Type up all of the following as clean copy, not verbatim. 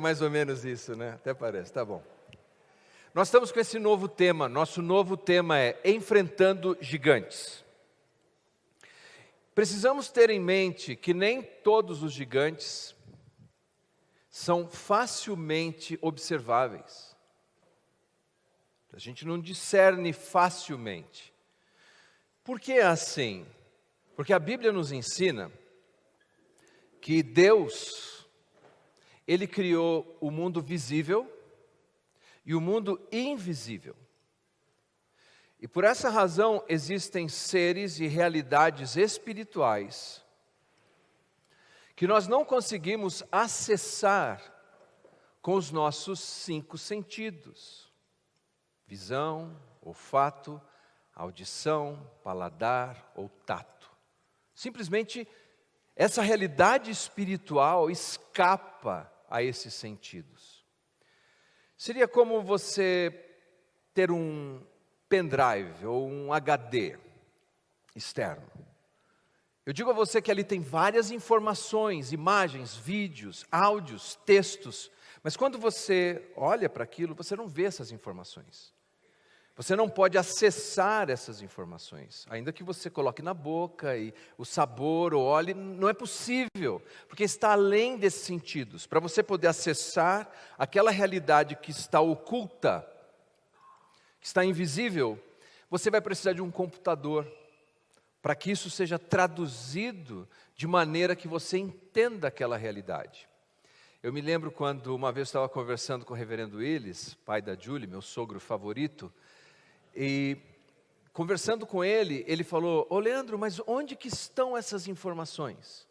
Mais ou menos isso, né? Até parece, tá bom. Nós estamos com esse novo tema. Nosso novo tema é Enfrentando Gigantes. Precisamos ter em mente que nem todos os gigantes são facilmente observáveis. A gente não discerne facilmente. Por que é assim? Porque a Bíblia nos ensina que Deus, Ele criou o mundo visível e o mundo invisível. E por essa razão existem seres e realidades espirituais que nós não conseguimos acessar com os nossos 5 sentidos: visão, olfato, audição, paladar ou tato. Simplesmente essa realidade espiritual escapa a esses sentidos. Seria como você ter um pendrive ou um HD externo. Eu digo a você que ali tem várias informações, imagens, vídeos, áudios, textos, mas quando você olha para aquilo, você não vê essas informações. Você não pode acessar essas informações, ainda que você coloque na boca e o sabor ou olhe, não é possível, porque está além desses sentidos. Para você poder acessar aquela realidade que está oculta, que está invisível, você vai precisar de um computador, para que isso seja traduzido de maneira que você entenda aquela realidade. Eu me lembro quando uma vez eu estava conversando com o reverendo Willis, pai da Julie, meu sogro favorito, e conversando com ele, ele falou: "Ô Leandro, mas onde que estão essas informações?"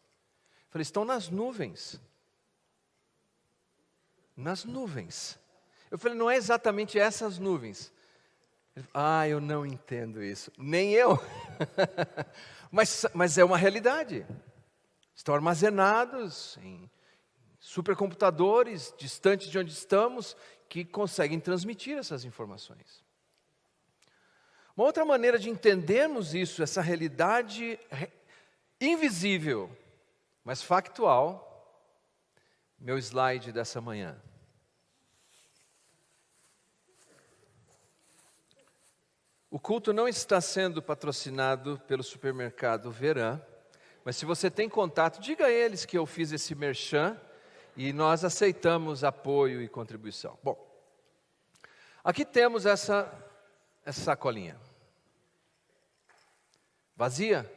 Eu falei: "Estão nas nuvens." Nas nuvens. Eu falei: "Não é exatamente essas nuvens." Ele falou: "Eu não entendo isso." Nem eu. mas é uma realidade. Estão armazenados em supercomputadores, distantes de onde estamos, que conseguem transmitir essas informações. Uma outra maneira de entendermos isso, essa realidade invisível, mas factual, meu slide dessa manhã. O culto não está sendo patrocinado pelo supermercado Verã, mas se você tem contato, diga a eles que eu fiz esse merchan e nós aceitamos apoio e contribuição. Bom, aqui temos essa sacolinha. Vazia?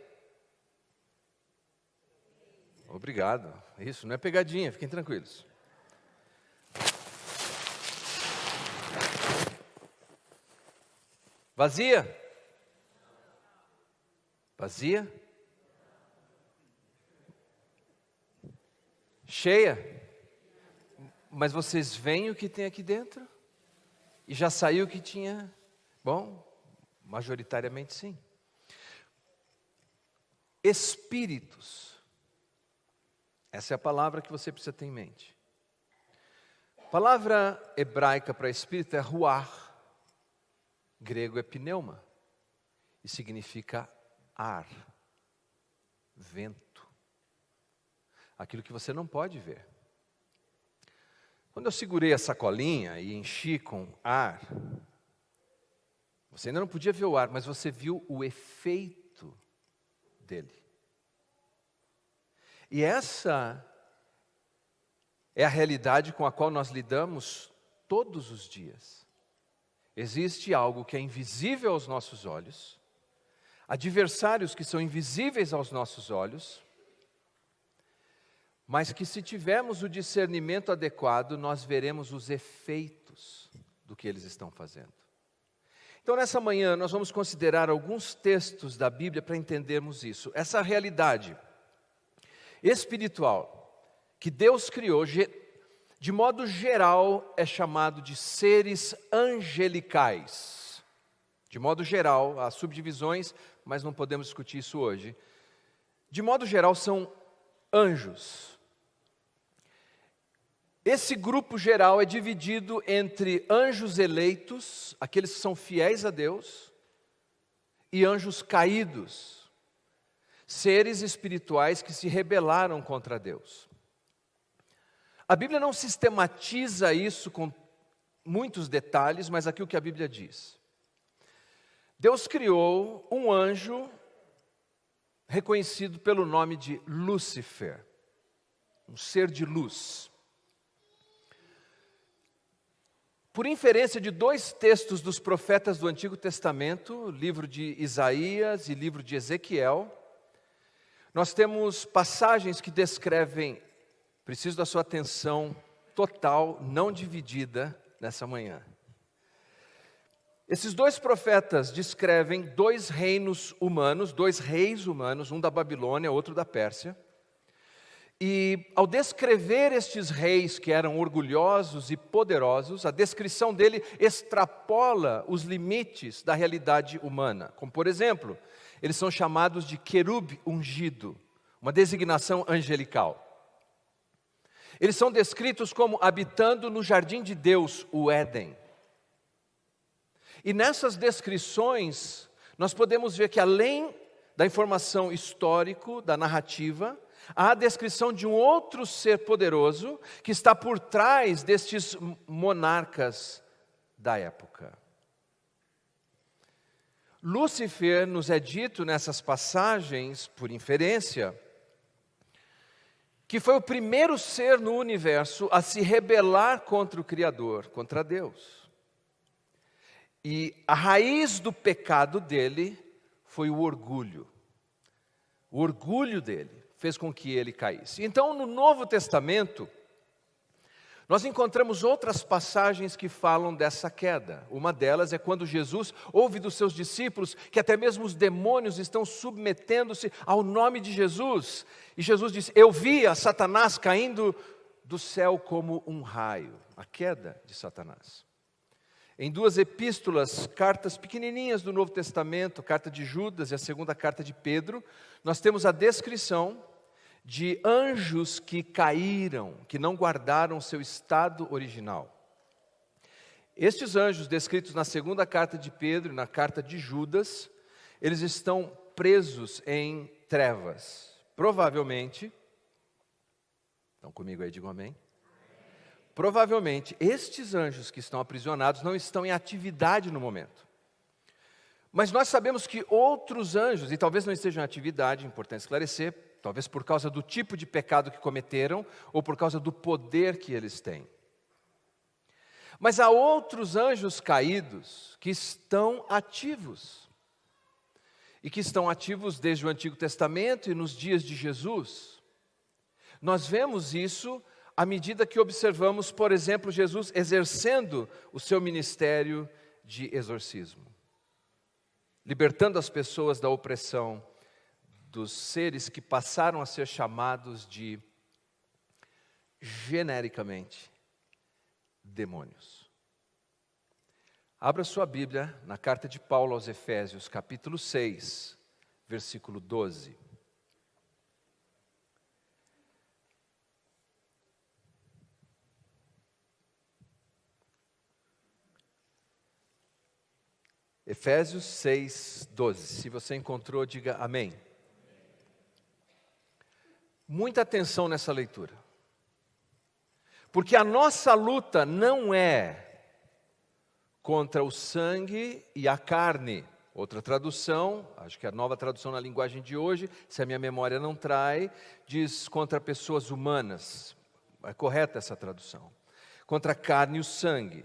Obrigado. Isso, não é pegadinha, fiquem tranquilos. Vazia? Vazia? Cheia? Mas vocês veem o que tem aqui dentro? E já saiu o que tinha? Bom, majoritariamente sim. Espíritos. Essa é a palavra que você precisa ter em mente. A palavra hebraica para espírito é ruach. Grego é pneuma. E significa ar, vento. Aquilo que você não pode ver. Quando eu segurei a sacolinha e enchi com ar, você ainda não podia ver o ar, mas você viu o efeito dele. E essa é a realidade com a qual nós lidamos todos os dias. Existe algo que é invisível aos nossos olhos, adversários que são invisíveis aos nossos olhos, mas que se tivermos o discernimento adequado, nós veremos os efeitos do que eles estão fazendo. Então, nessa manhã, nós vamos considerar alguns textos da Bíblia para entendermos isso. Essa realidade espiritual que Deus criou, de modo geral, é chamado de seres angelicais. De modo geral, há subdivisões, mas não podemos discutir isso hoje. De modo geral, são anjos. Esse grupo geral é dividido entre anjos eleitos, aqueles que são fiéis a Deus, e anjos caídos, seres espirituais que se rebelaram contra Deus. A Bíblia não sistematiza isso com muitos detalhes, mas aqui o que a Bíblia diz. Deus criou um anjo reconhecido pelo nome de Lúcifer, um ser de luz. Por inferência de 2 textos dos profetas do Antigo Testamento, livro de Isaías e livro de Ezequiel, nós temos passagens que descrevem, preciso da sua atenção total, não dividida nessa manhã. Esses 2 profetas descrevem 2 reinos humanos, 2 reis humanos, um da Babilônia, outro da Pérsia. E ao descrever estes reis que eram orgulhosos e poderosos, a descrição dele extrapola os limites da realidade humana. Como por exemplo, eles são chamados de querube ungido, uma designação angelical. Eles são descritos como habitando no jardim de Deus, o Éden. E nessas descrições, nós podemos ver que além da informação histórica, da narrativa, há a descrição de um outro ser poderoso que está por trás destes monarcas da época. Lúcifer, nos é dito nessas passagens, por inferência, que foi o primeiro ser no universo a se rebelar contra o Criador, contra Deus. E a raiz do pecado dele foi o orgulho. O orgulho dele fez com que ele caísse. Então, no Novo Testamento, nós encontramos outras passagens que falam dessa queda. Uma delas é quando Jesus ouve dos seus discípulos que até mesmo os demônios estão submetendo-se ao nome de Jesus. E Jesus diz: eu via Satanás caindo do céu como um raio. A queda de Satanás. Em 2 epístolas, cartas pequenininhas do Novo Testamento, a carta de Judas e a 2ª carta de Pedro, nós temos a descrição de anjos que caíram, que não guardaram seu estado original. Estes anjos descritos na 2ª carta de Pedro e na carta de Judas, eles estão presos em trevas. Provavelmente, estão comigo aí, digam amém. Provavelmente, estes anjos que estão aprisionados não estão em atividade no momento. Mas nós sabemos que outros anjos, e talvez não estejam em atividade, é importante esclarecer, talvez por causa do tipo de pecado que cometeram, ou por causa do poder que eles têm. Mas há outros anjos caídos que estão ativos. E que estão ativos desde o Antigo Testamento e nos dias de Jesus. Nós vemos isso à medida que observamos, por exemplo, Jesus exercendo o seu ministério de exorcismo. Libertando as pessoas da opressão dos seres que passaram a ser chamados de, genericamente, demônios. Abra sua Bíblia na carta de Paulo aos Efésios, capítulo 6, versículo 12. Efésios 6, 12. Se você encontrou, diga amém. Muita atenção nessa leitura. Porque a nossa luta não é contra o sangue e a carne. Outra tradução, acho que é a nova tradução na linguagem de hoje, se a minha memória não trai, diz contra pessoas humanas. É correta essa tradução. Contra a carne e o sangue.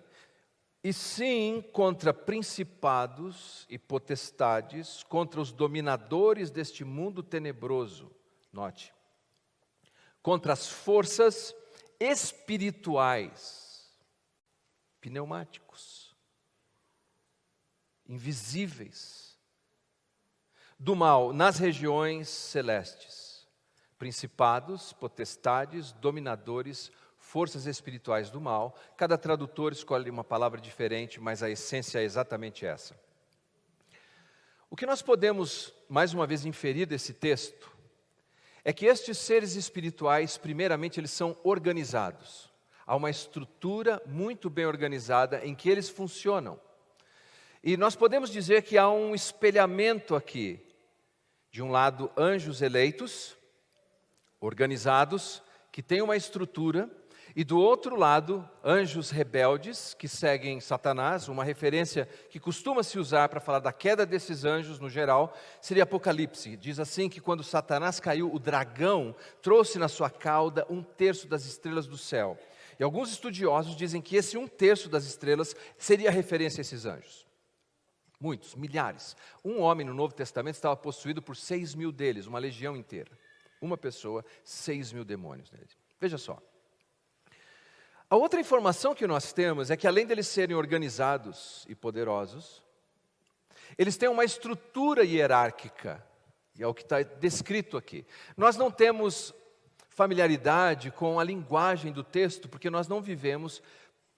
E sim contra principados e potestades, contra os dominadores deste mundo tenebroso. Note. Contra as forças espirituais, pneumáticos, invisíveis, do mal nas regiões celestes, principados, potestades, dominadores, forças espirituais do mal. Cada tradutor escolhe uma palavra diferente, mas a essência é exatamente essa. O que nós podemos, mais uma vez, inferir desse texto, é que estes seres espirituais, primeiramente, eles são organizados. Há uma estrutura muito bem organizada em que eles funcionam. E nós podemos dizer que há um espelhamento aqui. De um lado, anjos eleitos, organizados, que têm uma estrutura, E do outro lado, anjos rebeldes que seguem Satanás. Uma referência que costuma se usar para falar da queda desses anjos no geral seria Apocalipse. Diz assim que quando Satanás caiu, o dragão trouxe na sua cauda 1/3 das estrelas do céu. E alguns estudiosos dizem que esse 1/3 das estrelas seria referência a esses anjos. Muitos, milhares. Um homem no Novo Testamento estava possuído por 6.000 deles, uma legião inteira. Uma pessoa, 6.000 demônios nele. Veja só. A outra informação que nós temos é que além deles serem organizados e poderosos, eles têm uma estrutura hierárquica, e é o que está descrito aqui. Nós não temos familiaridade com a linguagem do texto, porque nós não vivemos,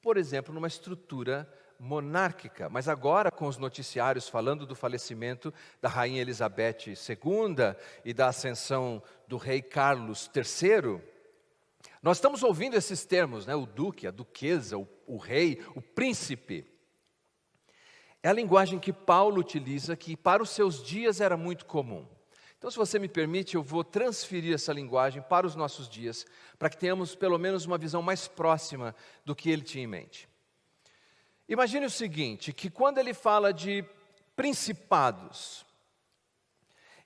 por exemplo, numa estrutura monárquica. Mas agora, com os noticiários falando do falecimento da rainha Elizabeth II e da ascensão do rei Carlos III, nós estamos ouvindo esses termos, né? O duque, a duquesa, o rei, o príncipe. É a linguagem que Paulo utiliza, que para os seus dias era muito comum. Então, se você me permite, eu vou transferir essa linguagem para os nossos dias, para que tenhamos pelo menos uma visão mais próxima do que ele tinha em mente. Imagine o seguinte, que quando ele fala de principados,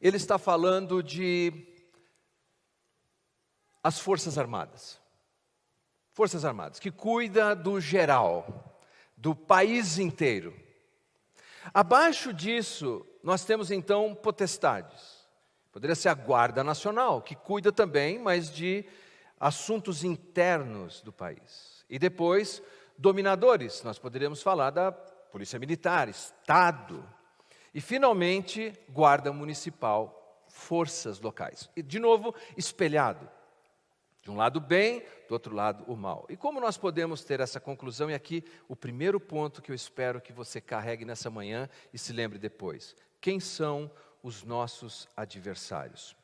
ele está falando de as Forças Armadas. Forças Armadas, que cuida do geral, do país inteiro. Abaixo disso, nós temos então potestades. Poderia ser a Guarda Nacional, que cuida também, mas de assuntos internos do país. E depois, dominadores, nós poderíamos falar da Polícia Militar, Estado. E finalmente, Guarda Municipal, forças locais. E de novo, espelhado. De um lado o bem, do outro lado o mal. E como nós podemos ter essa conclusão? E aqui o primeiro ponto que eu espero que você carregue nessa manhã e se lembre depois. Quem são os nossos adversários?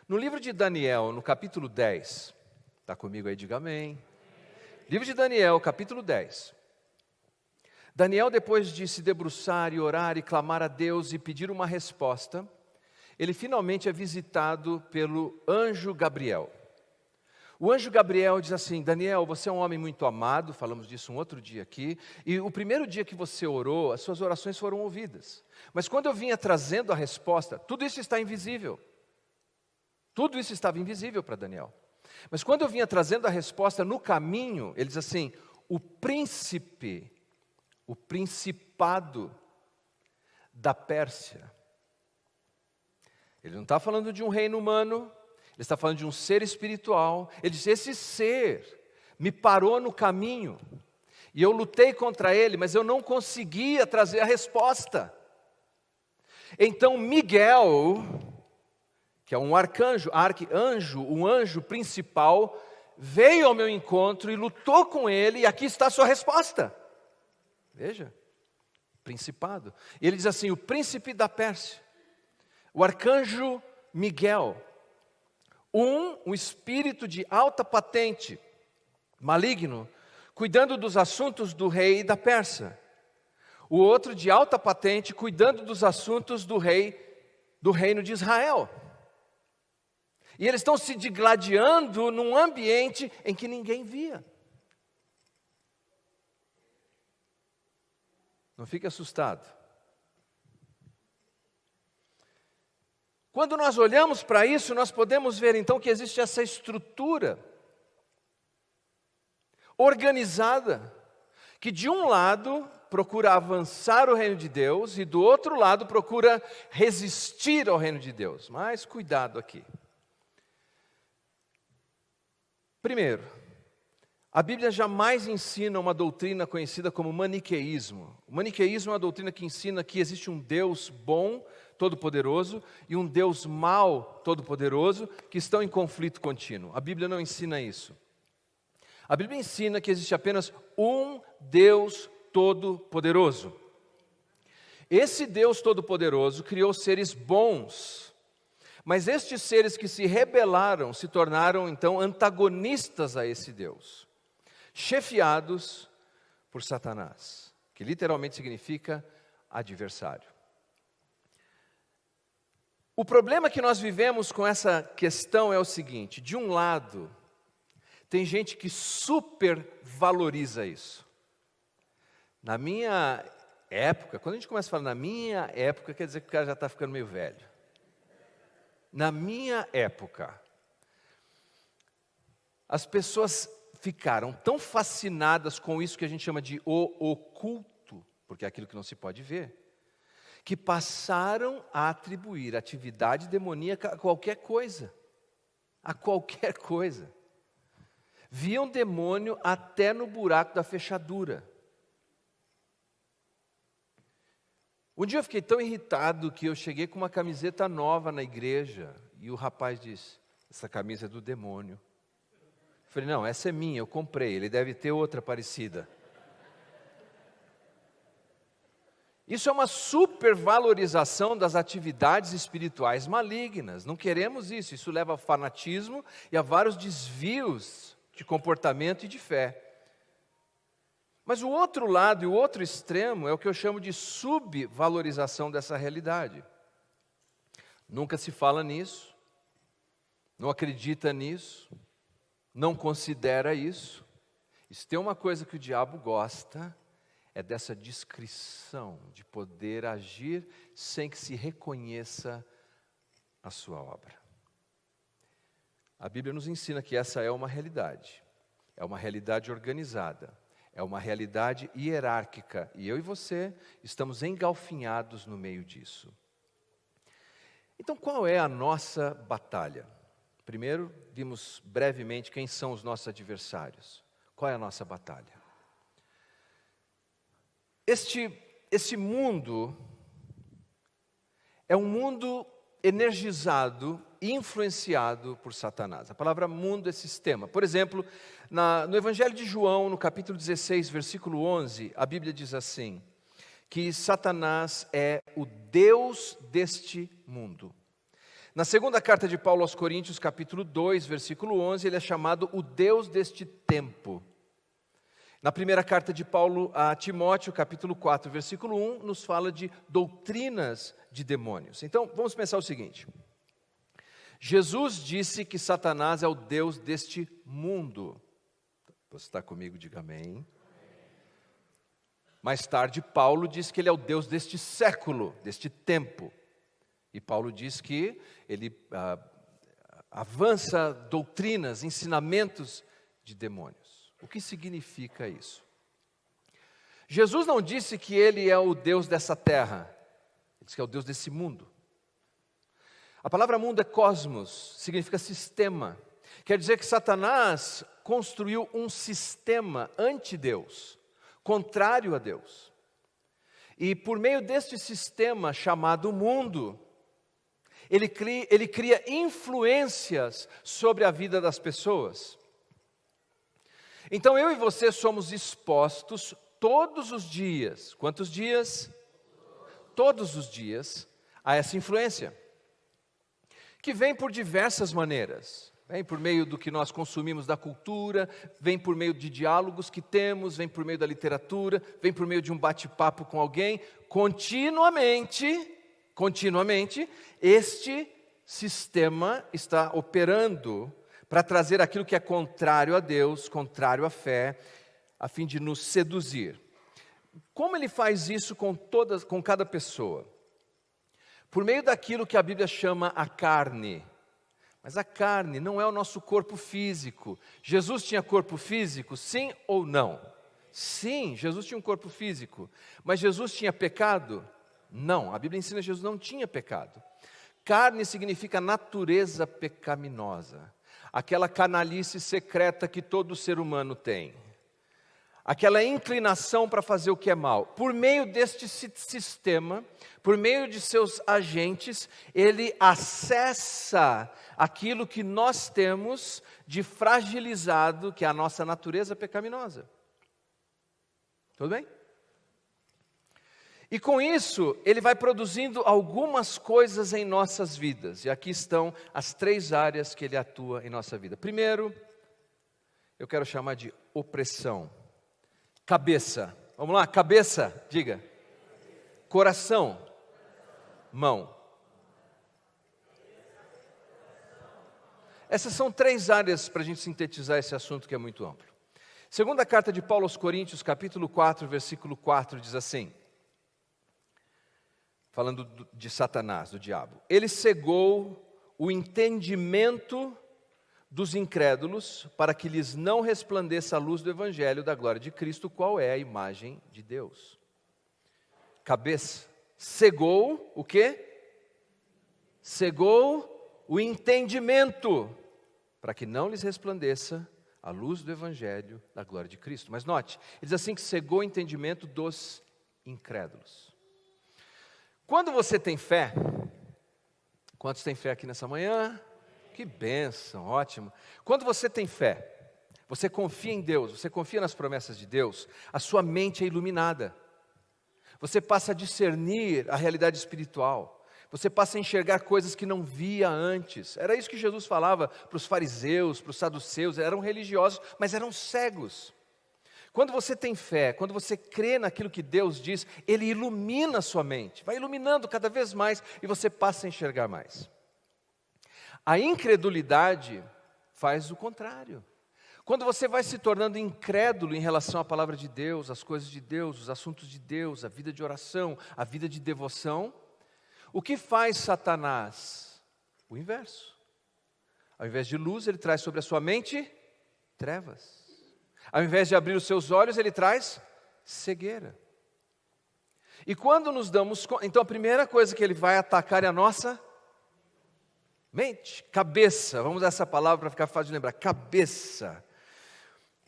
No livro de Daniel, no capítulo 10, está comigo aí, diga amém. Livro de Daniel, capítulo 10. Daniel, depois de se debruçar e orar e clamar a Deus e pedir uma resposta, ele finalmente é visitado pelo anjo Gabriel. O anjo Gabriel diz assim: Daniel, você é um homem muito amado, falamos disso um outro dia aqui, e o primeiro dia que você orou, as suas orações foram ouvidas. Mas quando eu vinha trazendo a resposta, tudo isso está invisível. Tudo isso estava invisível para Daniel. Mas quando eu vinha trazendo a resposta no caminho, ele diz assim: o príncipe, o principado da Pérsia. Ele não está falando de um reino humano, ele está falando de um ser espiritual. Ele diz: esse ser me parou no caminho, e eu lutei contra ele, mas eu não conseguia trazer a resposta. Então Miguel, que é um arcanjo, um anjo principal, veio ao meu encontro e lutou com ele, e aqui está a sua resposta. Veja, principado. E ele diz assim: o príncipe da Pérsia, o arcanjo Miguel, um espírito de alta patente, maligno, cuidando dos assuntos do rei da Pérsia. O outro de alta patente, cuidando dos assuntos do reino de Israel. E eles estão se digladiando num ambiente em que ninguém via. Não fique assustado. Quando nós olhamos para isso, nós podemos ver então que existe essa estrutura organizada, que de um lado procura avançar o reino de Deus e do outro lado procura resistir ao reino de Deus. Mas cuidado aqui. Primeiro, a Bíblia jamais ensina uma doutrina conhecida como maniqueísmo. O maniqueísmo é uma doutrina que ensina que existe um Deus bom, todo-poderoso, e um Deus mau, todo-poderoso, que estão em conflito contínuo. A Bíblia não ensina isso. A Bíblia ensina que existe apenas um Deus todo-poderoso. Esse Deus todo-poderoso criou seres bons, mas estes seres que se rebelaram se tornaram então antagonistas a esse Deus, chefiados por Satanás, que literalmente significa adversário. O problema que nós vivemos com essa questão é o seguinte: de um lado, Tem gente que supervaloriza isso. Na minha época, quando a gente começa a falar na minha época, quer dizer que o cara já está ficando meio velho. Na minha época, as pessoas ficaram tão fascinadas com isso que a gente chama de o oculto, porque é aquilo que não se pode ver, que passaram a atribuir atividade demoníaca a qualquer coisa. A qualquer coisa. Viam demônio até no buraco da fechadura. Um dia eu fiquei tão irritado que eu cheguei com uma camiseta nova na igreja e o rapaz disse: essa camisa é do demônio. Eu falei: não, essa é minha, eu comprei, ele deve ter outra parecida. Isso é uma supervalorização das atividades espirituais malignas. Não queremos isso. Isso leva ao fanatismo e a vários desvios de comportamento e de fé. Mas o outro lado e o outro extremo é o que eu chamo de subvalorização dessa realidade. Nunca se fala nisso, não acredita nisso, não considera isso. E se tem uma coisa que o diabo gosta, é dessa discrição, de poder agir sem que se reconheça a sua obra. A Bíblia nos ensina que essa é uma realidade organizada, é uma realidade hierárquica, e eu e você estamos engalfinhados no meio disso. Então, qual é a nossa batalha? Primeiro, vimos brevemente quem são os nossos adversários. Qual é a nossa batalha? Este mundo é um mundo energizado e influenciado por Satanás. A palavra mundo é sistema. Por exemplo, no Evangelho de João, no capítulo 16, versículo 11, a Bíblia diz assim, que Satanás é o Deus deste mundo. Na segunda carta de Paulo aos Coríntios, capítulo 2, versículo 11, ele é chamado o Deus deste tempo. Na primeira carta de Paulo a Timóteo, capítulo 4, versículo 1, nos fala de doutrinas de demônios. Então, vamos pensar o seguinte. Jesus disse que Satanás é o Deus deste mundo. Você está comigo? Diga amém. Mais tarde, Paulo diz que ele é o Deus deste século, deste tempo. E Paulo diz que ele avança doutrinas, ensinamentos de demônios. O que significa isso? Jesus não disse que ele é o Deus dessa terra, ele disse que é o Deus desse mundo. A palavra mundo é cosmos, significa sistema. Quer dizer que Satanás construiu um sistema anti-Deus, contrário a Deus. E por meio deste sistema chamado mundo, ele cria influências sobre a vida das pessoas. Então eu e você somos expostos todos os dias. Quantos dias? Todos os dias a essa influência, que vem por diversas maneiras. Vem por meio do que nós consumimos da cultura, vem por meio de diálogos que temos, vem por meio da literatura, vem por meio de um bate-papo com alguém. Continuamente, este sistema está operando para trazer aquilo que é contrário a Deus, contrário à fé, a fim de nos seduzir. Como ele faz isso com cada pessoa? Por meio daquilo que a Bíblia chama a carne. Mas a carne não é o nosso corpo físico. Jesus tinha corpo físico, sim ou não? Sim, Jesus tinha um corpo físico. Mas Jesus tinha pecado? Não, a Bíblia ensina que Jesus não tinha pecado. Carne significa natureza pecaminosa. Aquela canalice secreta que todo ser humano tem. Aquela inclinação para fazer o que é mal. Por meio deste sistema, por meio de seus agentes, ele acessa aquilo que nós temos de fragilizado, que é a nossa natureza pecaminosa. Tudo bem? E com isso, ele vai produzindo algumas coisas em nossas vidas. E aqui estão as 3 áreas que ele atua em nossa vida. Primeiro, eu quero chamar de opressão. Cabeça. Vamos lá, cabeça, diga. Coração. Mão. essas são 3 áreas para a gente sintetizar esse assunto que é muito amplo. Segunda carta de Paulo aos Coríntios, capítulo 4, versículo 4, diz assim, falando de Satanás, do diabo: ele cegou o entendimento dos incrédulos, para que lhes não resplandeça a luz do evangelho da glória de Cristo, qual é a imagem de Deus. Cabeça. Cegou o quê? Cegou o entendimento, para que não lhes resplandeça a luz do evangelho da glória de Cristo. Mas note, ele diz assim que cegou o entendimento dos incrédulos. Quando você tem fé, quantos têm fé aqui nessa manhã? Que bênção, ótimo. Quando você tem fé, você confia em Deus, você confia nas promessas de Deus, a sua mente é iluminada. Você passa a discernir a realidade espiritual. Você passa a enxergar coisas que não via antes. Era isso que Jesus falava para os fariseus, para os saduceus. Eram religiosos, mas eram cegos. Quando você tem fé, quando você crê naquilo que Deus diz, Ele ilumina a sua mente. Vai iluminando cada vez mais e você passa a enxergar mais. A incredulidade faz o contrário. Quando você vai se tornando incrédulo em relação à palavra de Deus, às coisas de Deus, os assuntos de Deus, a vida de oração, a vida de devoção, o que faz Satanás? O inverso. Ao invés de luz, ele traz sobre a sua mente trevas. Ao invés de abrir os seus olhos, ele traz cegueira. E quando nos damos conta, então a primeira coisa que ele vai atacar é a nossa mente, cabeça. Vamos usar essa palavra para ficar fácil de lembrar, cabeça.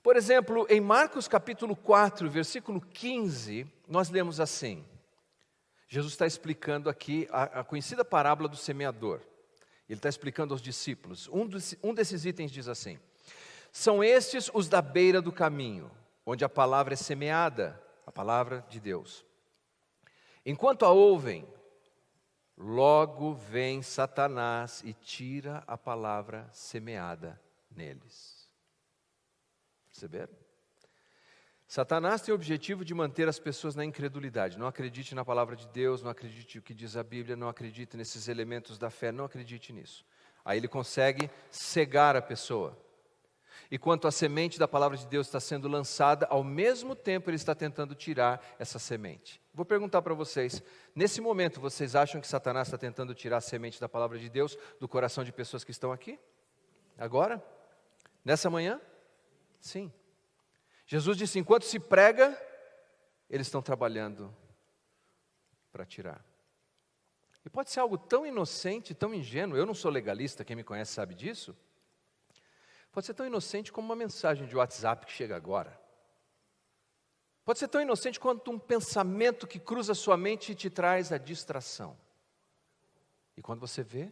Por exemplo, em Marcos capítulo 4, versículo 15, nós lemos assim. Jesus está explicando aqui a conhecida parábola do semeador. Ele está explicando aos discípulos. Um desses itens diz assim: são estes os da beira do caminho, onde a palavra é semeada, a palavra de Deus. Enquanto a ouvem, logo vem Satanás e tira a palavra semeada neles. Perceberam? Satanás tem o objetivo de manter as pessoas na incredulidade. Não acredite na palavra de Deus, não acredite no que diz a Bíblia, não acredite nesses elementos da fé, não acredite nisso. Aí ele consegue cegar a pessoa. E quanto a semente da palavra de Deus está sendo lançada, ao mesmo tempo ele está tentando tirar essa semente. Vou perguntar para vocês, nesse momento vocês acham que Satanás está tentando tirar a semente da palavra de Deus do coração de pessoas que estão aqui? Agora? Nessa manhã? Sim. Jesus disse, enquanto se prega, eles estão trabalhando para tirar. E pode ser algo tão inocente, tão ingênuo, eu não sou legalista, quem me conhece sabe disso. Pode ser tão inocente como uma mensagem de WhatsApp que chega agora. Pode ser tão inocente quanto um pensamento que cruza sua mente e te traz a distração. E quando você vê,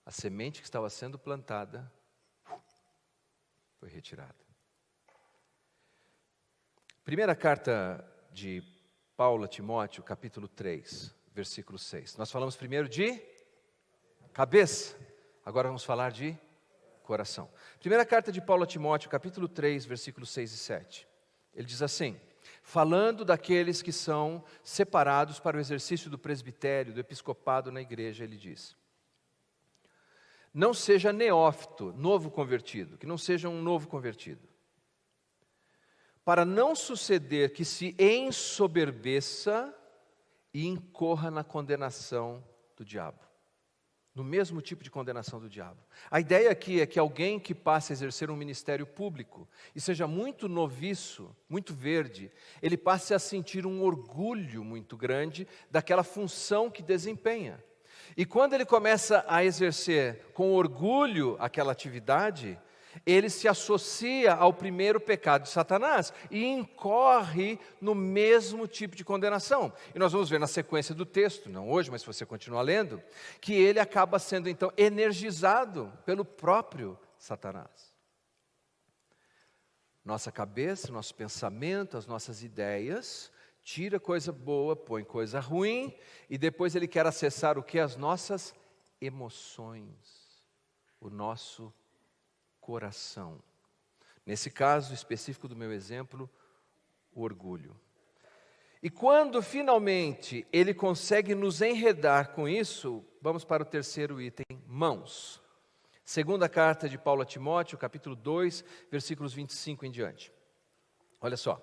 a semente que estava sendo plantada foi retirada. Primeira carta de Paulo a Timóteo, capítulo 3, versículo 6. Nós falamos primeiro de cabeça, agora vamos falar de coração. Primeira carta de Paulo a Timóteo, capítulo 3, versículos 6 e 7. Ele diz assim, falando daqueles que são separados para o exercício do presbitério, do episcopado na igreja, ele diz: não seja neófito, novo convertido, que não seja um novo convertido, para não suceder que se ensoberbeça e incorra na condenação do diabo. No mesmo tipo de condenação do diabo. A ideia aqui é que alguém que passe a exercer um ministério público e seja muito noviço, muito verde, ele passe a sentir um orgulho muito grande daquela função que desempenha. E quando ele começa a exercer com orgulho aquela atividade, ele se associa ao primeiro pecado de Satanás e incorre no mesmo tipo de condenação. E nós vamos ver na sequência do texto, não hoje, mas se você continuar lendo, que ele acaba sendo então energizado pelo próprio Satanás. Nossa cabeça, nosso pensamento, as nossas ideias, tira coisa boa, põe coisa ruim, e depois ele quer acessar o que? As nossas emoções, o nosso coração. Nesse caso específico do meu exemplo, o orgulho. E quando finalmente ele consegue nos enredar com isso, vamos para o terceiro item, mãos. Segunda carta de Paulo a Timóteo, capítulo 2, versículos 25 em diante. Olha só.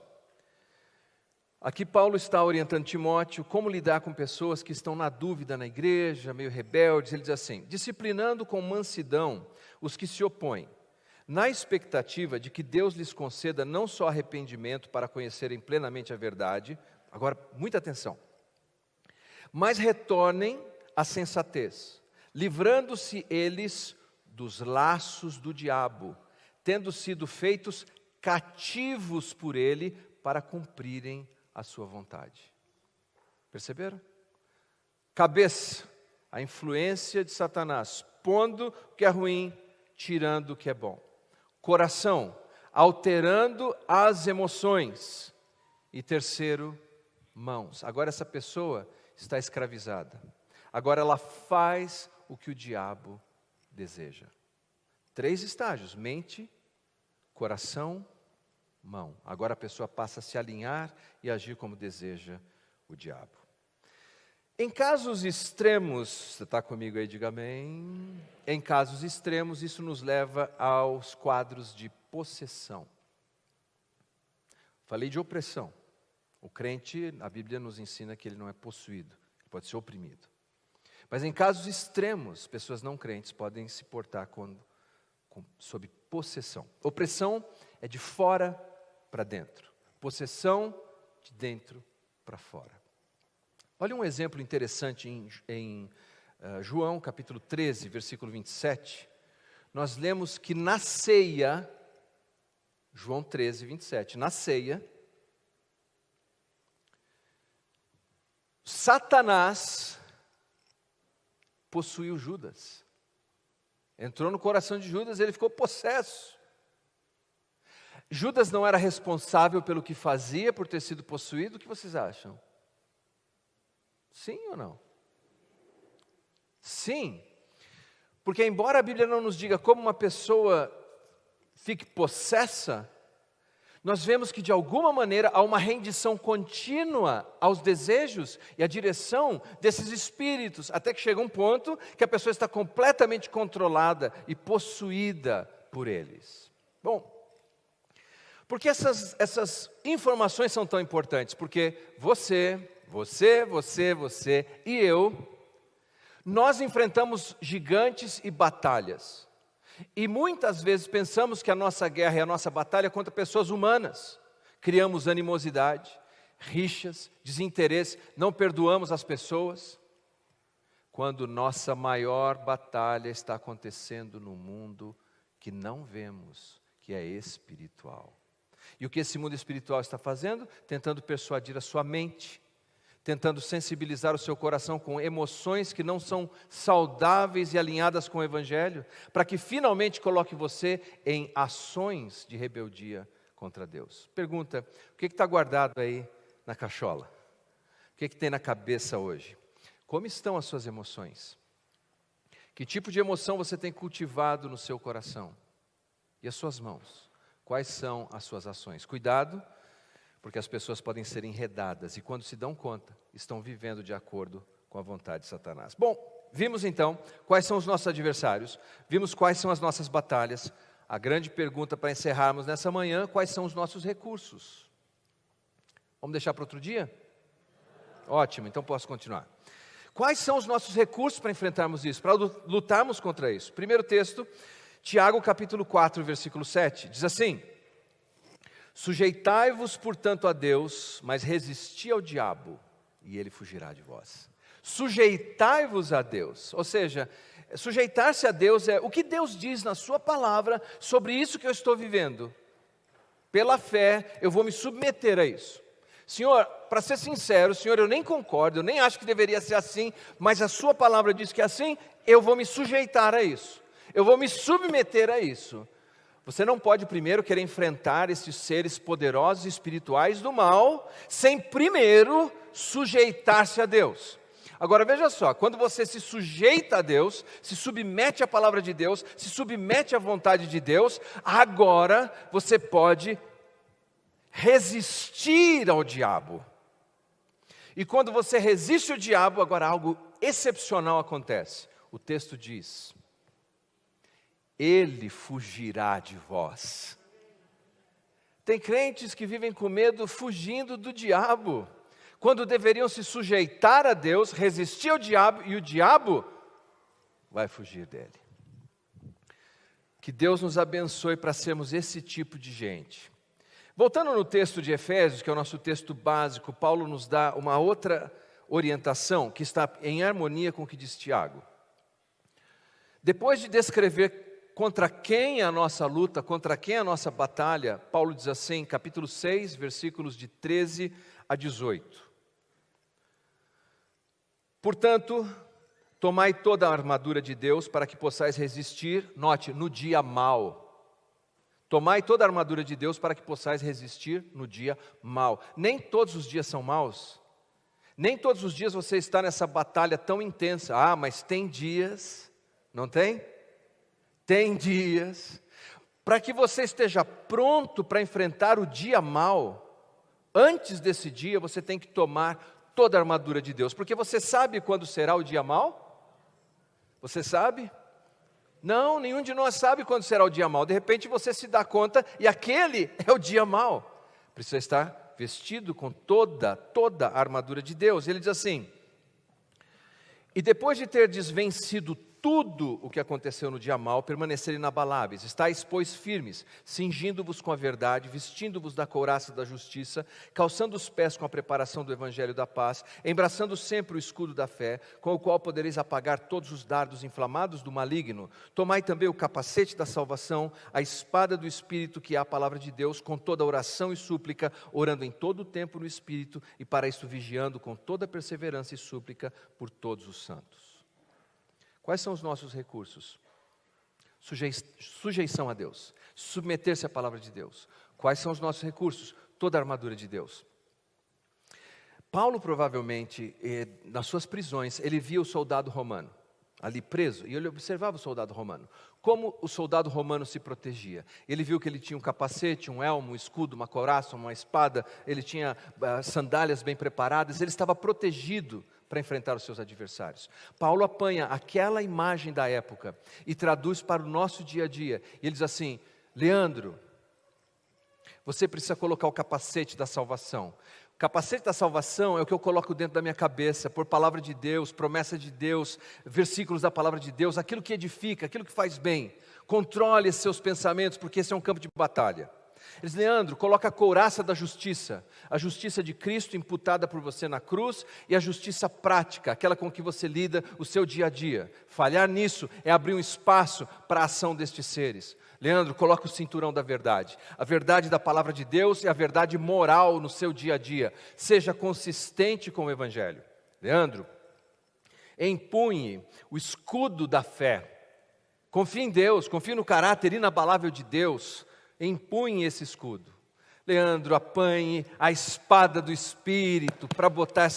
Aqui Paulo está orientando Timóteo como lidar com pessoas que estão na dúvida na igreja, meio rebeldes. Ele diz assim: disciplinando com mansidão os que se opõem, na expectativa de que Deus lhes conceda não só arrependimento para conhecerem plenamente a verdade, agora muita atenção, mas retornem à sensatez, livrando-se eles dos laços do diabo, tendo sido feitos cativos por ele para cumprirem a sua vontade. Perceberam? Cabeça, a influência de Satanás, pondo o que é ruim, tirando o que é bom. Coração, alterando as emoções. E terceiro, mãos. Agora essa pessoa está escravizada. Agora ela faz o que o diabo deseja. 3 estágios: mente, coração, mão. Agora a pessoa passa a se alinhar e agir como deseja o diabo. Em casos extremos, você está comigo aí, diga amém. Em casos extremos, isso nos leva aos quadros de possessão. Falei de opressão. O crente, a Bíblia nos ensina que ele não é possuído, ele pode ser oprimido. Mas em casos extremos, pessoas não crentes podem se portar sob possessão. Opressão é de fora para dentro. Possessão de dentro para fora. Olha um exemplo interessante em João, capítulo 13, versículo 27. Nós lemos que na ceia, João 13, 27, na ceia, Satanás possuiu Judas. Entrou no coração de Judas, ele ficou possesso. Judas não era responsável pelo que fazia, por ter sido possuído. O que vocês acham? Sim ou não? Sim. Porque embora a Bíblia não nos diga como uma pessoa fique possessa, nós vemos que de alguma maneira há uma rendição contínua aos desejos e à direção desses espíritos, até que chega um ponto que a pessoa está completamente controlada e possuída por eles. Bom, por que essas informações são tão importantes? Porque você e eu, nós enfrentamos gigantes e batalhas. E muitas vezes pensamos que a nossa guerra e a nossa batalha é contra pessoas humanas. Criamos animosidade, rixas, desinteresse, não perdoamos as pessoas. Quando nossa maior batalha está acontecendo no mundo que não vemos, que é espiritual. E o que esse mundo espiritual está fazendo? Tentando persuadir a sua mente, tentando sensibilizar o seu coração com emoções que não são saudáveis e alinhadas com o Evangelho, para que finalmente coloque você em ações de rebeldia contra Deus. Pergunta: o que está guardado aí na cachola? O que tem na cabeça hoje? Como estão as suas emoções? Que tipo de emoção você tem cultivado no seu coração? E as suas mãos? Quais são as suas ações? Cuidado, porque as pessoas podem ser enredadas e quando se dão conta, estão vivendo de acordo com a vontade de Satanás. Bom, vimos então quais são os nossos adversários, vimos quais são as nossas batalhas. A grande pergunta para encerrarmos nessa manhã: quais são os nossos recursos? Vamos deixar para outro dia? Ótimo, então posso continuar. Quais são os nossos recursos para enfrentarmos isso, para lutarmos contra isso? Primeiro texto, Tiago capítulo 4, versículo 7, diz assim: sujeitai-vos, portanto, a Deus, mas resisti ao diabo, e ele fugirá de vós. Sujeitai-vos a Deus, ou seja, sujeitar-se a Deus é o que Deus diz na sua palavra sobre isso que eu estou vivendo. Pela fé, eu vou me submeter a isso. Senhor, para ser sincero, Senhor, eu nem concordo, eu nem acho que deveria ser assim, mas a sua palavra diz que é assim, eu vou me sujeitar a isso. Eu vou me submeter a isso. Você não pode primeiro querer enfrentar esses seres poderosos e espirituais do mal, sem primeiro sujeitar-se a Deus. Agora veja só, quando você se sujeita a Deus, se submete à palavra de Deus, se submete à vontade de Deus, agora você pode resistir ao diabo. E quando você resiste ao diabo, agora algo excepcional acontece. O texto diz: ele fugirá de vós. Tem crentes que vivem com medo, fugindo do diabo, quando deveriam se sujeitar a Deus, resistir ao diabo, e o diabo vai fugir dele. Que Deus nos abençoe para sermos esse tipo de gente. Voltando no texto de Efésios, que é o nosso texto básico, Paulo nos dá uma outra orientação que está em harmonia com o que diz Tiago. Depois de descrever contra quem é a nossa luta, contra quem é a nossa batalha, Paulo diz assim, capítulo 6, versículos de 13 a 18. Portanto, tomai toda a armadura de Deus para que possais resistir, note, no dia mau. Tomai toda a armadura de Deus para que possais resistir no dia mau. Nem todos os dias são maus. Nem todos os dias você está nessa batalha tão intensa. Ah, mas tem dias, não tem? Tem dias. Para que você esteja pronto para enfrentar o dia mau, antes desse dia você tem que tomar toda a armadura de Deus. Porque você sabe quando será o dia mau? Você sabe? Não, nenhum de nós sabe quando será o dia mau. De repente você se dá conta e aquele é o dia mau. Precisa estar vestido com toda a armadura de Deus. Ele diz assim: e depois de ter desvencido tudo o que aconteceu no dia mau, permanecerem inabaláveis, estáis, pois, firmes, cingindo-vos com a verdade, vestindo-vos da couraça da justiça, calçando os pés com a preparação do evangelho da paz, embraçando sempre o escudo da fé, com o qual podereis apagar todos os dardos inflamados do maligno. Tomai também o capacete da salvação, a espada do Espírito, que é a palavra de Deus, com toda oração e súplica, orando em todo o tempo no Espírito, e para isso vigiando com toda perseverança e súplica por todos os santos. Quais são os nossos recursos? Sujeição a Deus, submeter-se à palavra de Deus. Quais são os nossos recursos? Toda a armadura de Deus. Paulo provavelmente, nas suas prisões, ele via o soldado romano ali preso, e ele observava o soldado romano. Como o soldado romano se protegia? Ele viu que ele tinha um capacete, um elmo, um escudo, uma couraça, uma espada, ele tinha sandálias bem preparadas, ele estava protegido para enfrentar os seus adversários. Paulo apanha aquela imagem da época e traduz para o nosso dia a dia. E ele diz assim: Leandro, você precisa colocar o capacete da salvação. O capacete da salvação é o que eu coloco dentro da minha cabeça, por palavra de Deus, promessa de Deus, versículos da palavra de Deus, aquilo que edifica, aquilo que faz bem. Controle seus pensamentos, porque esse é um campo de batalha. Ele diz: Leandro, coloca a couraça da justiça, a justiça de Cristo imputada por você na cruz, e a justiça prática, aquela com que você lida o seu dia a dia. Falhar nisso é abrir um espaço para a ação destes seres. Leandro, coloca o cinturão da verdade, a verdade da palavra de Deus e a verdade moral no seu dia a dia. Seja consistente com o Evangelho. Leandro, empunhe o escudo da fé. Confie em Deus, confie no caráter inabalável de Deus. Empunhe esse escudo. Leandro, apanhe a espada do Espírito para botar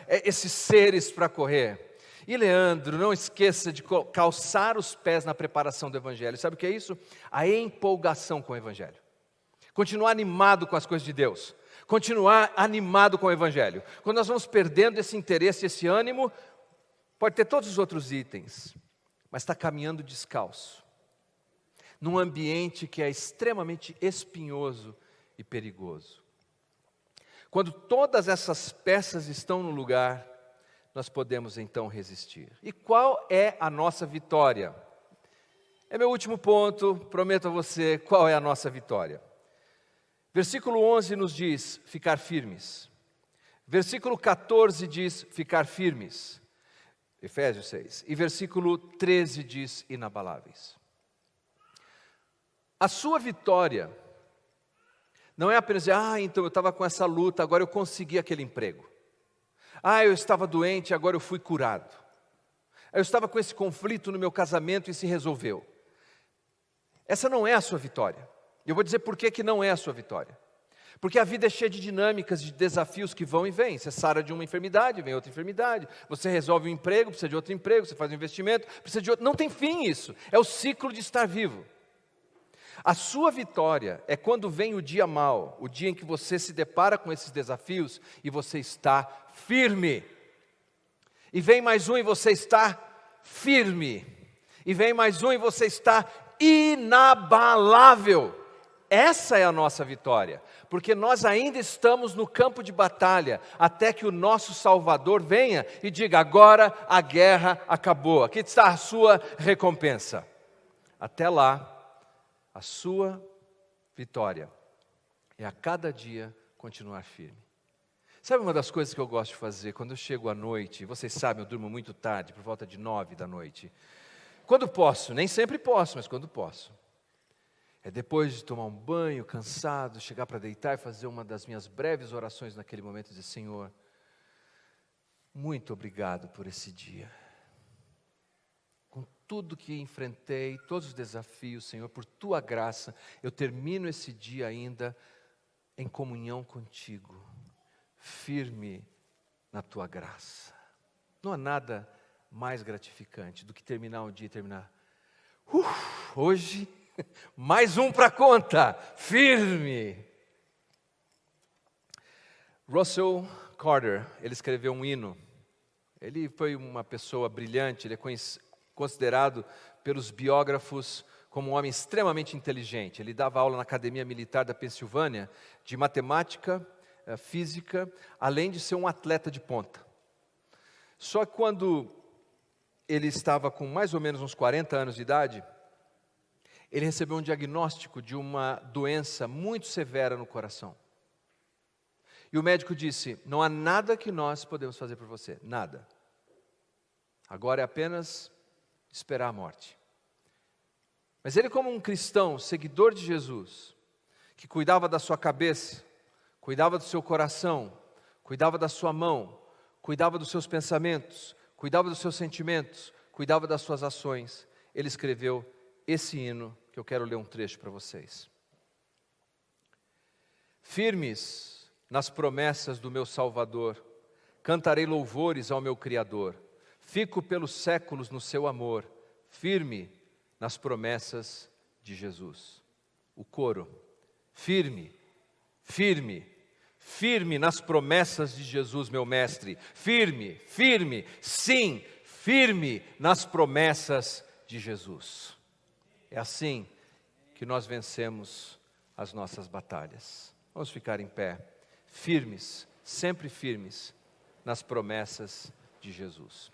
esses seres para correr. E Leandro, não esqueça de calçar os pés na preparação do Evangelho. Sabe o que é isso? A empolgação com o Evangelho. Continuar animado com as coisas de Deus. Continuar animado com o Evangelho. Quando nós vamos perdendo esse interesse, esse ânimo, pode ter todos os outros itens, mas está caminhando descalço, num ambiente que é extremamente espinhoso e perigoso. Quando todas essas peças estão no lugar, nós podemos então resistir. E qual é a nossa vitória? É meu último ponto, prometo a você qual é a nossa vitória. Versículo 11 nos diz: ficar firmes. Versículo 14 diz: ficar firmes. Efésios 6. E versículo 13 diz: inabaláveis. A sua vitória não é apenas dizer: então eu estava com essa luta, agora eu consegui aquele emprego. Eu estava doente, agora eu fui curado. Eu estava com esse conflito no meu casamento e se resolveu. Essa não é a sua vitória. Eu vou dizer por que não é a sua vitória. Porque a vida é cheia de dinâmicas, de desafios que vão e vêm. Você sara de uma enfermidade, vem outra enfermidade. Você resolve um emprego, precisa de outro emprego. Você faz um investimento, precisa de outro. Não tem fim isso. É o ciclo de estar vivo. A sua vitória é quando vem o dia mau, o dia em que você se depara com esses desafios e você está firme. E vem mais um e você está firme. E vem mais um e você está inabalável. Essa é a nossa vitória, porque nós ainda estamos no campo de batalha, até que o nosso Salvador venha e diga: agora a guerra acabou, aqui está a sua recompensa. Até lá, a sua vitória é a cada dia continuar firme. Sabe uma das coisas que eu gosto de fazer, quando eu chego à noite, vocês sabem, eu durmo muito tarde, por volta de 9 da noite. Quando posso, nem sempre posso, mas quando posso. É depois de tomar um banho, cansado, chegar para deitar e fazer uma das minhas breves orações naquele momento, dizer: Senhor, muito obrigado por esse dia. Com tudo que enfrentei, todos os desafios, Senhor, por Tua graça, eu termino esse dia ainda em comunhão contigo, firme na Tua graça. Não há nada mais gratificante do que terminar um dia e terminar: hoje, mais um para a conta, firme. Russell Carter, ele escreveu um hino. Ele foi uma pessoa brilhante, ele é considerado pelos biógrafos como um homem extremamente inteligente. Ele dava aula na Academia Militar da Pensilvânia de matemática, física, além de ser um atleta de ponta. Só que quando ele estava com mais ou menos uns 40 anos de idade, ele recebeu um diagnóstico de uma doença muito severa no coração. E o médico disse: não há nada que nós podemos fazer por você, nada. Agora é apenas esperar a morte. Mas ele, como um cristão, seguidor de Jesus, que cuidava da sua cabeça, cuidava do seu coração, cuidava da sua mão, cuidava dos seus pensamentos, cuidava dos seus sentimentos, cuidava das suas ações, ele escreveu esse hino, que eu quero ler um trecho para vocês. Firmes nas promessas do meu Salvador, cantarei louvores ao meu Criador. Fico pelos séculos no seu amor, firme nas promessas de Jesus. O coro: firme, firme, firme nas promessas de Jesus, meu mestre. Firme, firme, sim, firme nas promessas de Jesus. É assim que nós vencemos as nossas batalhas. Vamos ficar em pé, firmes, sempre firmes nas promessas de Jesus.